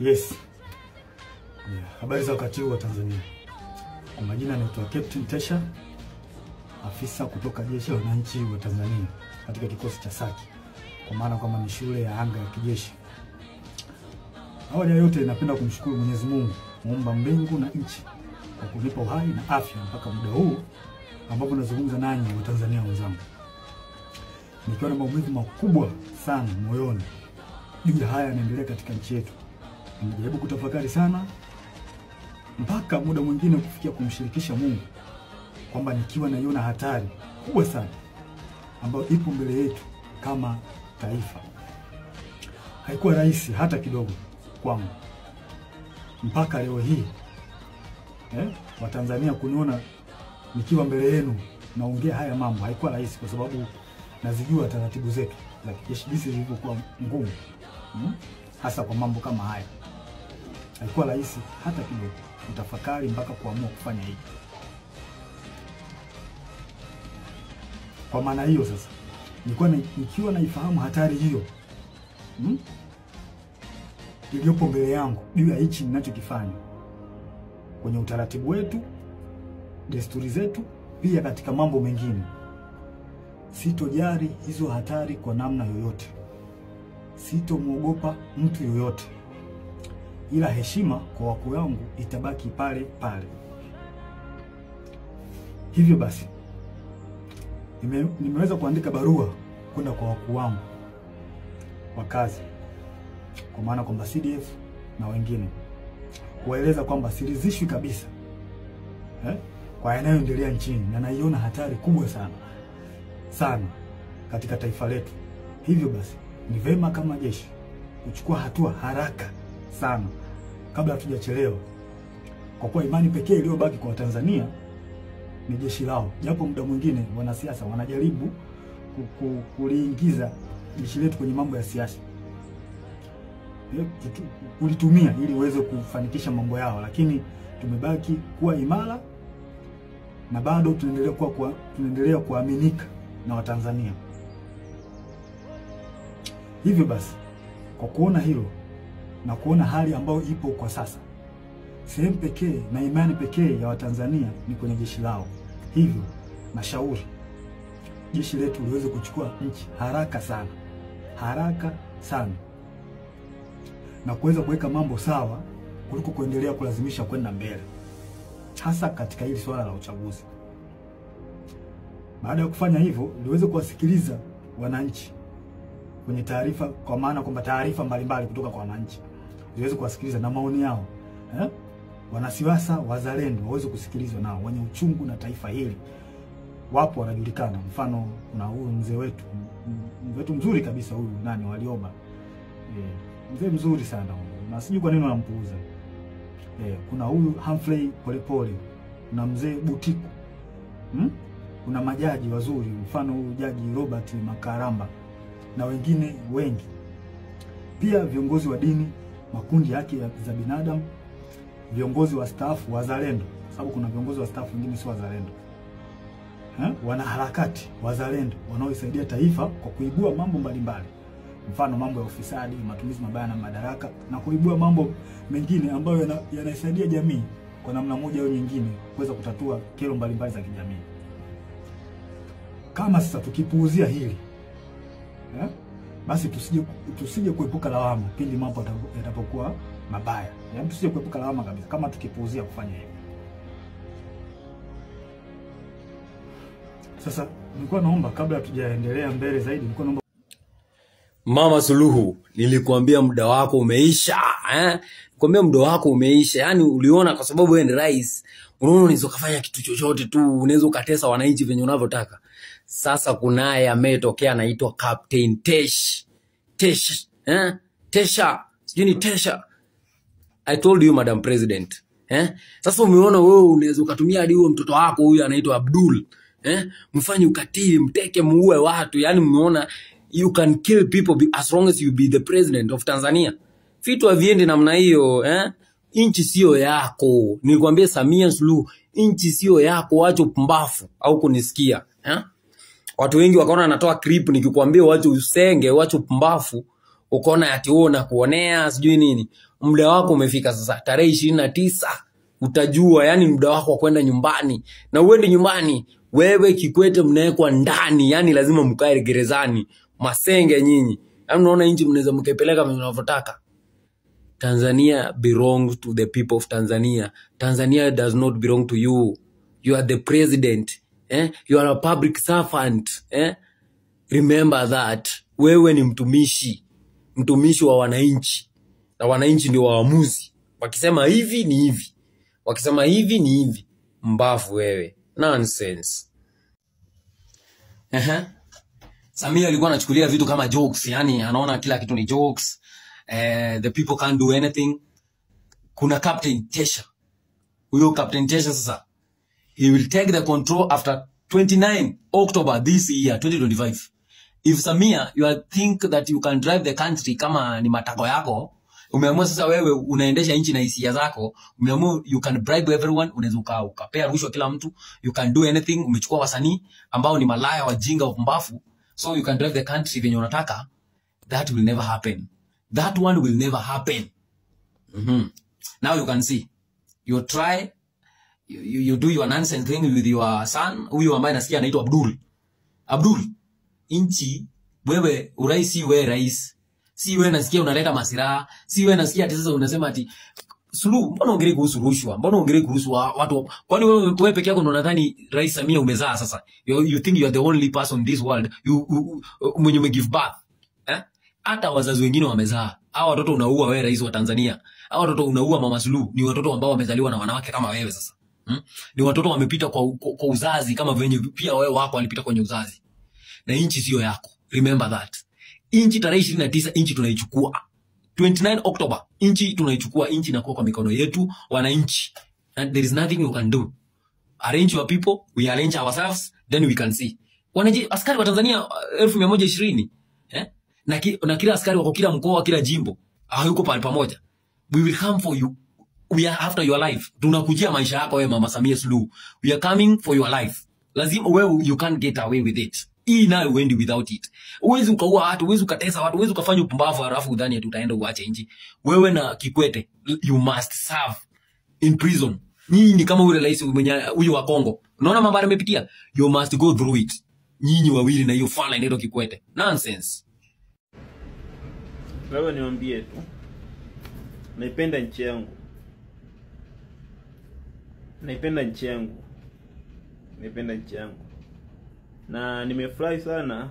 Yes. Habari za wakati huu wa Tanzania. Kwa majina naitwa Captain Tesha, afisa kutoka Jeshi la Wananchi wa Tanzania katika kikosi cha Saki. Kwa maana kwamba ni shule ya anga ya kijeshi. Awali ya yote napenda kumshukuru Mwenyezi Mungu, muumba mbingu na nchi, kwa kunipa uhai na afya mpaka muda huu ambapo nazungumza nanyi wa Tanzania wenzangu. Nikiwa na maumivu makubwa sana moyoni juu ya haya yanaendelea katika nchi yetu. Nimejaribu kutafakari sana mpaka muda mwingine kufikia kumshirikisha Mungu kwamba nikiwa naiona hatari kubwa sana ambayo ipo mbele yetu kama taifa. Haikuwa rahisi hata kidogo kwangu mpaka leo hii wa Tanzania kuniona nikiwa mbele yenu naongea haya mambo. Haikuwa rahisi kwa sababu nazijua taratibu zetu za kijeshi jinsi zilivyokuwa ngumu, hasa kwa mambo kama haya. Haikuwa rahisi hata kidogo kutafakari mpaka kuamua kufanya hivi. Kwa maana hiyo sasa nikiwa naifahamu hatari hiyo iliyopo mbele yangu juu ya hichi ninachokifanya kwenye utaratibu wetu, desturi zetu, pia katika mambo mengine, sitojali hizo hatari kwa namna yoyote. Sitomuogopa mtu yoyote, ila heshima kwa wakuu wangu itabaki pale pale. Hivyo basi nimeweza kuandika barua kwenda kwa wakuu wangu wa kazi, kwa maana kwamba CDF na wengine, kueleza kwamba siridhishwi kabisa kwa yanayoendelea nchini na naiona hatari kubwa sana katika taifa letu. Hivyo basi ni vema kama jeshi kuchukua hatua haraka sana kabla hatujachelewa, kwa kuwa imani pekee iliyobaki kwa Tanzania ni jeshi lao. Japo muda mwingine wanasiasa wanajaribu kuliingiza jeshi letu kwenye mambo ya siasa, kulitumia ili uweze kufanikisha mambo yao, lakini tumebaki kuwa imara na bado tunaendelea kuaminika na Watanzania. Hivyo basi kwa kuona hilo na kuona hali ambayo ipo kwa sasa, sehemu pekee na imani pekee ya Watanzania ni kwenye jeshi lao. Hivyo nashauri jeshi letu liweze kuchukua nchi haraka sana na kuweza kuweka mambo sawa kuliko kuendelea kulazimisha kwenda mbele, hasa katika hili swala la uchaguzi. Baada ya kufanya hivyo, liweze kuwasikiliza wananchi kwenye taarifa, kwa maana kwamba taarifa mbalimbali kutoka kwa wananchi liweze kuwasikiliza na maoni yao. Wanasiasa wazalendo waweze kusikilizwa nao, wenye uchungu na taifa hili wapo, wanajulikana. Mfano kuna huyu mzee wetu mzuri kabisa, huyu nani, Walioba, mzee mzuri sana huyu, na sijui kwa nini wanampuuza. Kuna huyu Humphrey Polepole, kuna mzee Butiku, kuna majaji wazuri, mfano huyu Jaji Robert Makaramba na wengine wengi. Pia viongozi wa dini, makundi ya haki za binadamu, viongozi wa staff wazalendo, sababu kuna viongozi wa staff wengine si wazalendo, wanaharakati wazalendo wanaoisaidia taifa kwa kuibua mambo mbalimbali, mfano mambo ya ufisadi, matumizi mabaya na madaraka, na kuibua mambo mengine ambayo yanasaidia jamii kwa namna moja au nyingine kuweza kutatua kero mbalimbali za kijamii. Kama sasa tukipuuzia hili, basi tusije kuepuka lawama pindi mambo yatapokuwa mabaya. Yaani tusije kuepuka lawama kabisa kama tukipuuzia kufanya hivyo. Sasa nilikuwa naomba, kabla tujaendelea mbele zaidi, nilikuwa naomba Mama Suluhu, nilikuambia muda wako umeisha, Nikwambia muda wako umeisha. Yaani uliona kwa sababu wewe ni rais, unaona unaweza kufanya kitu chochote tu, unaweza ukatesa wananchi venye unavyotaka. Sasa kunaye ametokea anaitwa Captain Tesha. Sijui ni Tesha. I told you Madam President. Sasa umeona wewe unaweza ukatumia hadi huyo mtoto wako huyu anaitwa Abdul. Mfanye ukatili, mteke, muue watu. Yaani umeona you can kill people as long as you be the president of Tanzania. Vitu haviendi namna hiyo, Inchi sio yako. Nilikwambia Samia Suluhu, inchi sio yako, wacha upumbafu au kunisikia, Watu wengi wakaona anatoa clip nikikwambia wacha usenge, wacha upumbafu, ukaona ati wewe unakuonea sijui nini. muda wako umefika sasa. Tarehe 29 utajua, yani muda wako wa kwenda nyumbani. Na uende nyumbani, wewe Kikwete mnawekwa ndani, yani lazima mkae gerezani. Masenge nyinyi. Yaani unaona nchi mnaweza mkepeleka mnavyotaka. Tanzania belongs to the people of Tanzania. Tanzania does not belong to you. You are the president. You are a public servant. Remember that. Wewe ni mtumishi. Mtumishi wa wananchi. Na wananchi ndio waamuzi. Wakisema hivi ni hivi. Wakisema hivi ni hivi. Mbafu wewe. Nonsense. Samia alikuwa anachukulia vitu kama jokes. Yani anaona kila kitu ni jokes. The people can't do anything. Kuna Captain Tesha. Huyo Captain Tesha sasa, he will take the control after 29 October this year 2025. If Samia, you think that you can drive the country kama ni matako yako, umeamua sasa wewe unaendesha nchi na hisia zako, umeamua you can bribe everyone, unaweza ukapea rushwa kila mtu, you can do anything, umechukua wasanii ambao ni malaya wajinga upumbafu, so you can drive the country venye unataka. That will never happen. That one will never happen. Now you can see. You try, you do your nonsense thing with your son, huyu ambaye nasikia anaitwa Abdul. Abdul, inchi, wewe uraisi wewe rais. Si wewe nasikia unaleta masiraha, si wewe nasikia ati sasa unasema ati Suluhu, mbona ongelee kuhusu rushwa? Mbona ongelee kuhusu watu? Kwani wewe peke yako unadhani Rais Samia umezaa sasa? You think you are the only person in this world when you give birth? Hata wazazi wengine wamezaa. Hao watoto unaua wewe rais wa Tanzania. Hao watoto unaua Mama Suluhu ni watoto ambao wamezaliwa na wanawake kama wewe sasa. Ni watoto wamepita kwa uzazi kama venye pia wewe wako walipita kwenye uzazi. Na inchi sio yako. Remember that. Inchi tarehe 29 inchi tunaichukua. 29 October inchi tunaichukua, inchi inakuwa kwa mikono yetu wananchi. And there is nothing you can do. Arrange your people, we arrange ourselves, then we can see. Askari wa Tanzania 1120. Na kila askari wako kila mkoa, kila jimbo, hayuko pale pamoja. We will come for you. We are after your life. Tunakujia maisha yako wewe Mama Samia Suluhu. We are coming for your life. Lazima wewe you can't get away with it. Hii nayo uendi without it. Uwezi ukaua watu, uwezi ukatesa watu, uwezi ukafanya upumbavu halafu udhani ati utaenda uache nchi. Wewe na Kikwete, you must serve in prison. Nyinyi ni kama ule rais huyu wa Kongo. Unaona mambo amepitia? You must go through it. Nyinyi wawili na hiyo fala inaitwa Kikwete. Nonsense. Wewe niambie tu. Naipenda nchi yangu. Naipenda nchi yangu. Naipenda nchi yangu. Na nimefurahi sana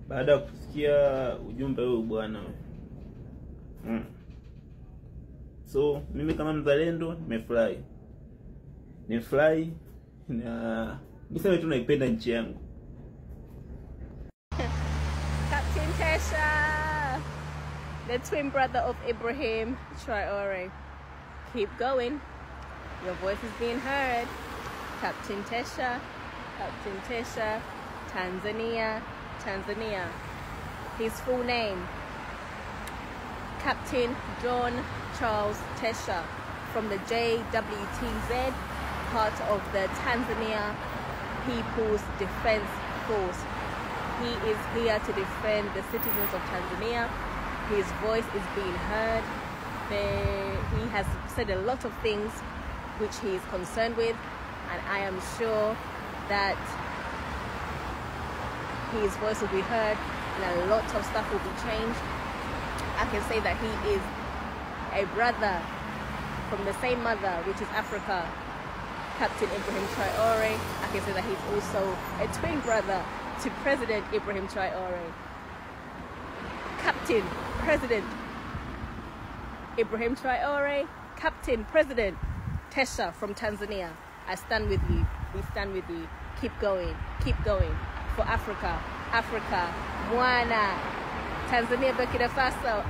baada ya kusikia ujumbe huu bwana. So mimi kama mzalendo nimefurahi. Nimefurahi na niseme tu naipenda nchi yangu. Captain Tesha, the twin brother of Ibrahim Traore. Keep going. Your voice is being heard. Captain Tesha, Captain Tesha, Tanzania, Tanzania. His full name, Captain John Charles Tesha, from the JWTZ, part of the Tanzania People's Defense Force. He is here to defend the citizens of Tanzania. His voice is being heard. He has said a lot of things which he is concerned with, and I am sure that his voice will be heard and a lot of stuff will be changed. I can say that he is a brother from the same mother, which is Africa, Captain Ibrahim Traore. I can say that he's also a twin brother to President Ibrahim Traore. Captain President Ibrahim Traore, Captain President Tesha from Tanzania. I stand with you. We stand with you. Keep going. Keep going. For Africa. Africa. Mwana. Tanzania, Burkina Faso.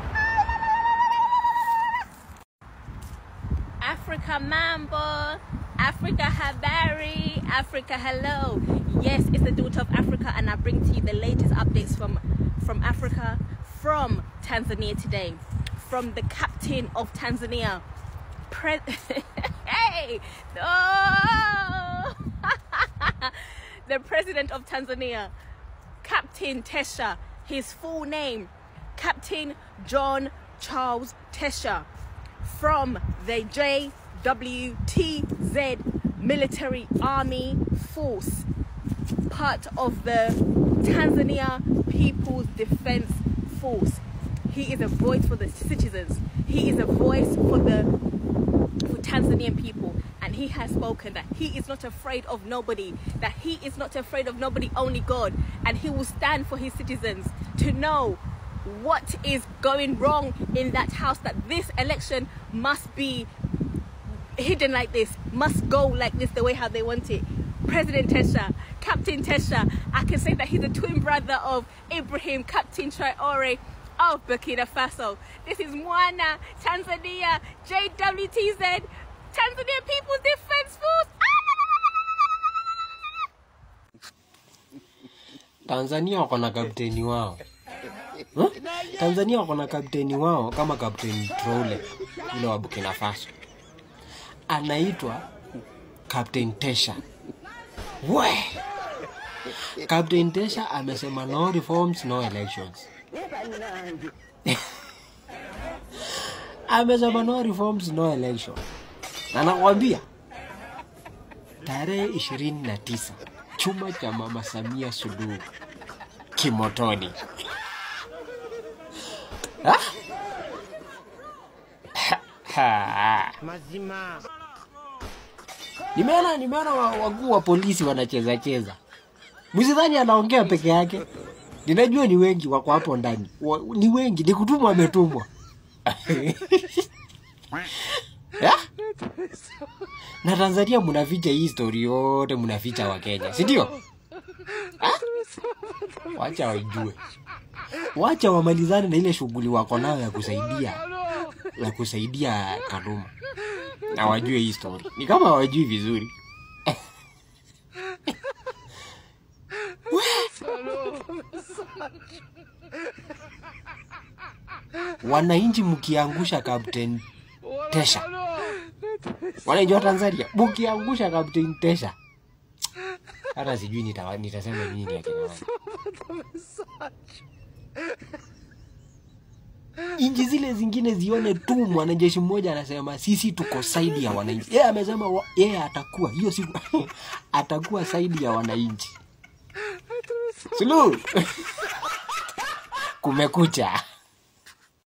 Africa Mambo. Africa Habari. Africa Hello. Yes, it's the daughter of Africa, and I bring to you the latest updates from Africa, from Tanzania today. From the captain of Tanzania. Hey! Oh! The president of Tanzania, Captain Tesha, his full name, Captain John Charles Tesha from the JWTZ military army force, part of the Tanzania People's Defense Force. He is a voice for the citizens. He is a voice for Tanzanian people, and he has spoken that he is not afraid of nobody, that he is not afraid of nobody, only God, and he will stand for his citizens to know what is going wrong in that house, that this election must be hidden like this, must go like this, the way how they want it. President Tesha, Captain Tesha, I can say that he's a twin brother of Ibrahim Captain Traore of Burkina Faso. This is Mwana, Tanzania, JWTZ, Tanzania People's Defense Force. Tanzania wako na kapteni wao. Tanzania wako na kapteni wao kama Captain Traore yule wa Burkina Faso. Anaitwa Captain Tesha. We! Captain Tesha amesema no reforms, no elections. Amesema no reforms, no elections. Na nakwambia tarehe 29 chuma cha Mama Samia Suluhu kimotoni. Mazima. Nimeona wakuu wa polisi wanacheza. Msidhani anaongea peke yake. Ninajua ni wengi wako hapo ndani. Ni wengi, ni kutumwa ametumwa. Na Tanzania mnaficha hii story yote, mnaficha wa Kenya, si ndio? Wacha wajue. Wacha wamalizane na ile shughuli wako nayo ya kusaidia Kaluma. Na wajue hii story. Ni kama hawajui vizuri. Wananchi mkiangusha Captain Tesha. Wananchi wa Tanzania mkiangusha Captain Tesha. Hata sijui nitasema nini yake na wao. Inji zile zingine zione tu mwanajeshi mmoja anasema sisi tuko side ya wananchi. Yeye amesema yeye atakuwa hiyo siku atakuwa side ya wananchi. Suluhu. Kumekucha.